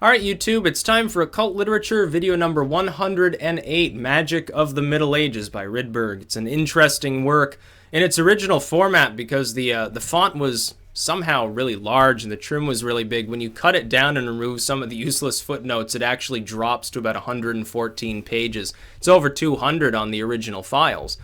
Alright, YouTube, it's time for Occult Literature, video number 108, Magic of the Middle Ages by Rydberg. It's an interesting work in its original format because the font was somehow really large and the trim was really big. When you cut it down and remove some of the useless footnotes, it actually drops to about 114 pages. It's over 200 on the original files.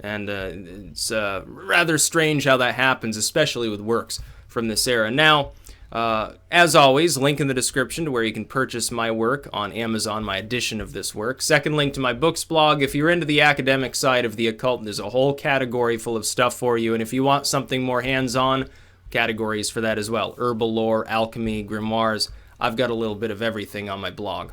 And it's rather strange how that happens, especially with works from this era. Now, as always, link in the description to where you can purchase my work on Amazon, my edition of this work. Second link to my books blog. If you're into the academic side of the occult, there's a whole category full of stuff for you. And if you want something more hands-on, categories for that as well. Herbal lore, alchemy, grimoires. I've got a little bit of everything on my blog.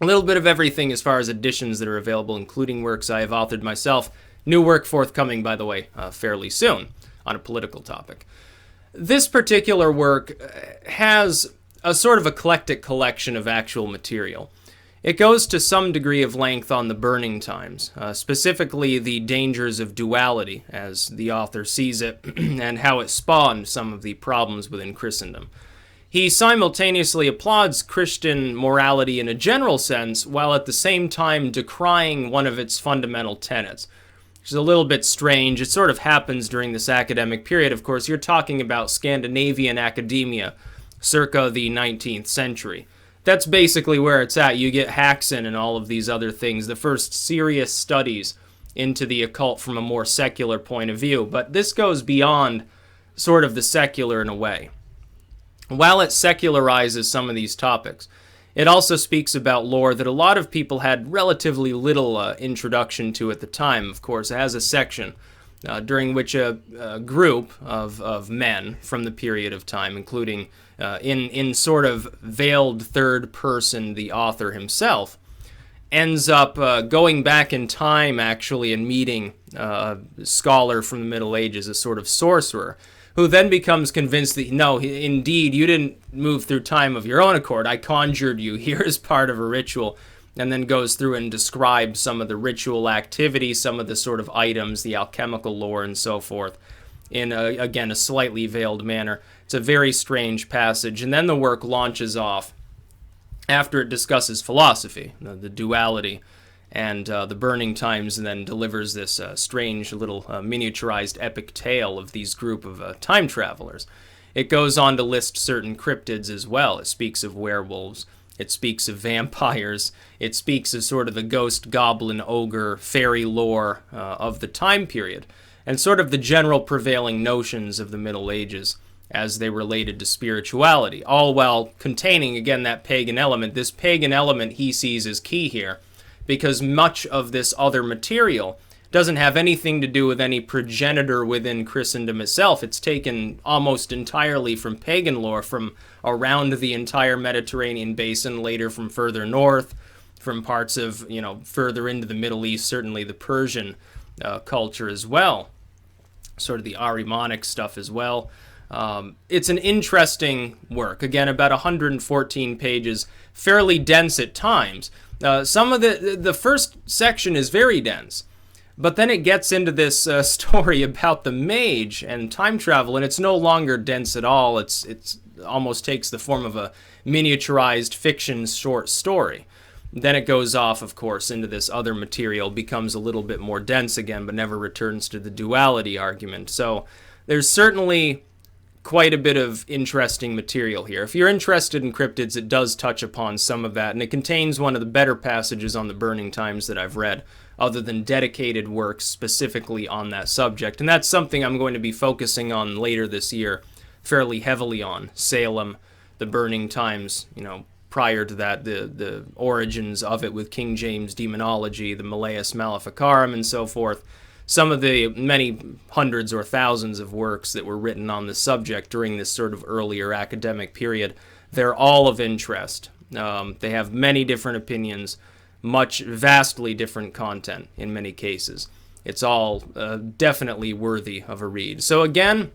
A little bit of everything as far as editions that are available, including works I have authored myself. New work forthcoming, by the way, fairly soon on a political topic. This particular work has a sort of eclectic collection of actual material. It goes to some degree of length on the burning times, specifically the dangers of duality, as the author sees it, and how it spawned some of the problems within Christendom. He simultaneously applauds Christian morality in a general sense, while at the same time decrying one of its fundamental tenets, which is a little bit strange. It sort of happens during this academic period. Of course, you're talking about Scandinavian academia circa the 19th century. That's basically where it's at. You get Haxon and all of these other things, the first serious studies into the occult from a more secular point of view. But this goes beyond sort of the secular in a way. While it secularizes some of these topics, it also speaks about lore that a lot of people had relatively little introduction to at the time. Of course, it has a section during which a group of men from the period of time, including in sort of veiled third person, the author himself, ends up going back in time, actually, and meeting a scholar from the Middle Ages, a sort of sorcerer, who then becomes convinced that, no, indeed, you didn't move through time of your own accord. I conjured you here as part of a ritual, and then goes through and describes some of the ritual activity, some of the sort of items, the alchemical lore, and so forth, in, again, a slightly veiled manner. It's a very strange passage, and then the work launches off after it discusses philosophy, the duality, and the burning times, and then delivers this strange little miniaturized epic tale of these group of time travelers. It goes on to list certain cryptids as well. It speaks of werewolves. It speaks of vampires. It speaks of sort of the ghost, goblin, ogre, fairy lore of the time period, and sort of the general prevailing notions of the Middle Ages as they related to spirituality, all while containing, again, that pagan element. This pagan element he sees as key here, because much of this other material doesn't have anything to do with any progenitor within Christendom itself. It's taken almost entirely from pagan lore from around the entire Mediterranean basin, later from further north, from parts of, further into the Middle East, certainly the Persian culture as well, sort of the Ahrimanic stuff as well. It's an interesting work. Again, about 114 pages, fairly dense at times. Some of the first section is very dense, but then it gets into this story about the mage and time travel, and it's no longer dense at all. It's almost takes the form of a miniaturized fiction short story. Then it goes off, of course, into this other material, becomes a little bit more dense again, but never returns to the duality argument. So there's certainly quite a bit of interesting material here. If you're interested in cryptids, it does touch upon some of that, and it contains one of the better passages on the burning times that I've read, other than dedicated works specifically on that subject. And that's something I'm going to be focusing on later this year, fairly heavily on. Salem, the burning times, prior to that, the origins of it with King James demonology, the Malleus Maleficarum, and so forth. Some of the many hundreds or thousands of works that were written on the subject during this sort of earlier academic period, they're all of interest. They have many different opinions, vastly different content in many cases. It's all definitely worthy of a read. So again,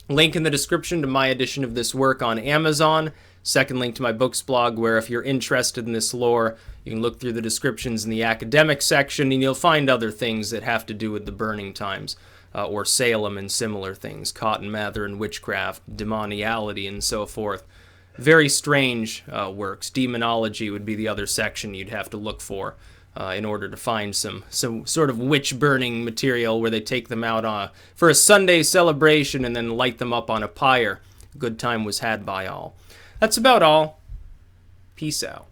link in the description to my edition of this work on Amazon. Second link to my books blog, where if you're interested in this lore, you can look through the descriptions in the academic section, and you'll find other things that have to do with the burning times, or Salem and similar things, cotton mather and witchcraft, demoniality, and so forth. very strange works. Demonology would be the other section you'd have to look for in order to find some sort of witch-burning material where they take them out for a Sunday celebration and then light them up on a pyre. Good time was had by all. That's about all. Peace out.